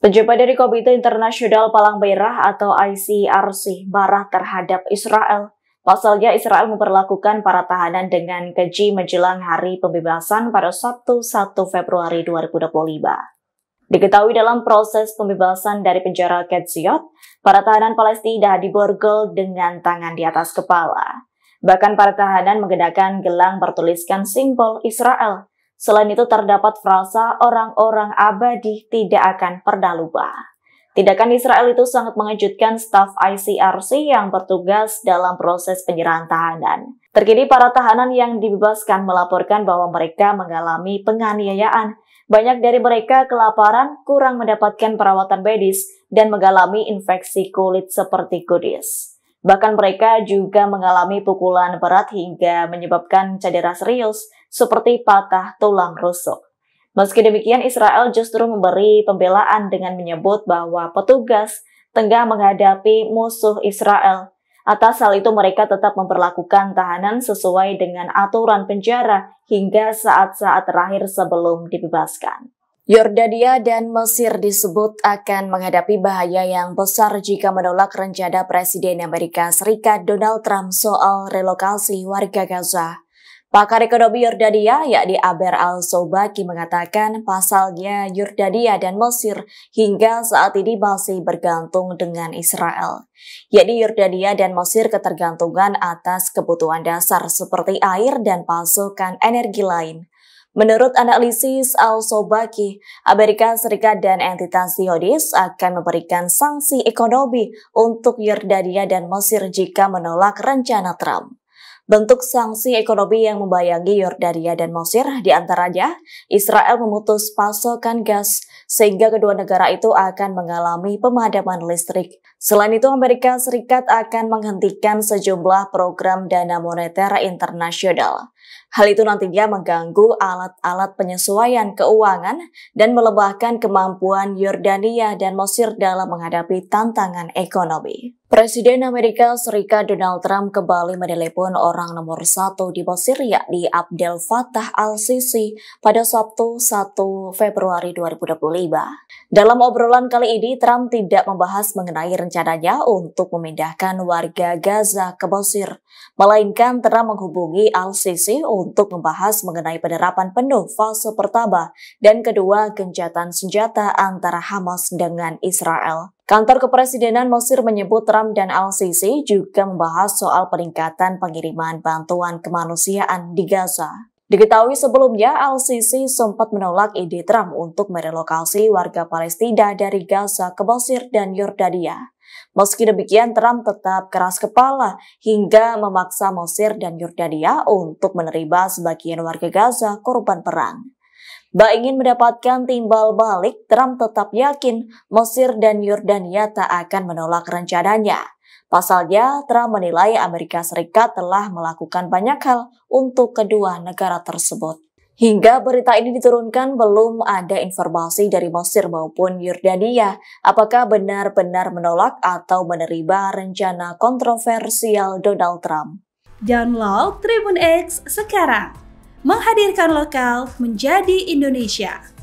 Pejabat dari Komite Internasional Palang Merah atau ICRC marah terhadap Israel. Pasalnya Israel memperlakukan para tahanan dengan keji menjelang hari pembebasan pada Sabtu 1 Februari 2025. Diketahui dalam proses pembebasan dari penjara Ketziot, para tahanan Palestina diborgol dengan tangan di atas kepala. Bahkan para tahanan menggunakan gelang bertuliskan simbol Israel. Selain itu terdapat frasa orang-orang abadi tidak akan pernah lupa. Tindakan Israel itu sangat mengejutkan staf ICRC yang bertugas dalam proses penyerahan tahanan. Terkini para tahanan yang dibebaskan melaporkan bahwa mereka mengalami penganiayaan. Banyak dari mereka kelaparan, kurang mendapatkan perawatan medis, dan mengalami infeksi kulit seperti kudis. Bahkan mereka juga mengalami pukulan berat hingga menyebabkan cedera serius seperti patah tulang rusuk. Meski demikian, Israel justru memberi pembelaan dengan menyebut bahwa petugas tengah menghadapi musuh Israel. Atas hal itu mereka tetap memperlakukan tahanan sesuai dengan aturan penjara hingga saat-saat terakhir sebelum dibebaskan. Yordania dan Mesir disebut akan menghadapi bahaya yang besar jika menolak rencana Presiden Amerika Serikat Donald Trump soal relokasi warga Gaza. Pakar ekonomi Yordania, yakni Aber Al-Sobaki, mengatakan pasalnya Yordania dan Mesir hingga saat ini masih bergantung dengan Israel. Yakni Yordania dan Mesir ketergantungan atas kebutuhan dasar seperti air dan pasokan energi lain. Menurut analisis Al-Sobaki, Amerika Serikat dan entitas Zionis akan memberikan sanksi ekonomi untuk Yordania dan Mesir jika menolak rencana Trump. Bentuk sanksi ekonomi yang membayangi Yordania dan Mesir diantaranya Israel memutus pasokan gas sehingga kedua negara itu akan mengalami pemadaman listrik. Selain itu, Amerika Serikat akan menghentikan sejumlah program dana moneter internasional. Hal itu nantinya mengganggu alat-alat penyesuaian keuangan dan melemahkan kemampuan Yordania dan Mesir dalam menghadapi tantangan ekonomi. Presiden Amerika Serikat Donald Trump kembali menelepon orang nomor 1 di Mesir, yakni Abdel Fattah al-Sisi pada Sabtu 1 Februari 2025. Dalam obrolan kali ini, Trump tidak membahas mengenai rencananya untuk memindahkan warga Gaza ke Mesir, melainkan Trump menghubungi al-Sisi untuk membahas mengenai penerapan penuh fase pertama dan kedua gencatan senjata antara Hamas dengan Israel. Kantor Kepresidenan Mesir menyebut Trump dan al-Sisi juga membahas soal peningkatan pengiriman bantuan kemanusiaan di Gaza. Diketahui sebelumnya, al-Sisi sempat menolak ide Trump untuk merelokasi warga Palestina dari Gaza ke Mesir dan Yordania. Meski demikian, Trump tetap keras kepala hingga memaksa Mesir dan Yordania untuk menerima sebagian warga Gaza korban perang. Ingin mendapatkan timbal balik, Trump tetap yakin Mesir dan Yordania tak akan menolak rencananya. Pasalnya, Trump menilai Amerika Serikat telah melakukan banyak hal untuk kedua negara tersebut. Hingga berita ini diturunkan, belum ada informasi dari Mesir maupun Yordania apakah benar-benar menolak atau menerima rencana kontroversial Donald Trump. Download Tribun X sekarang, menghadirkan lokal menjadi Indonesia.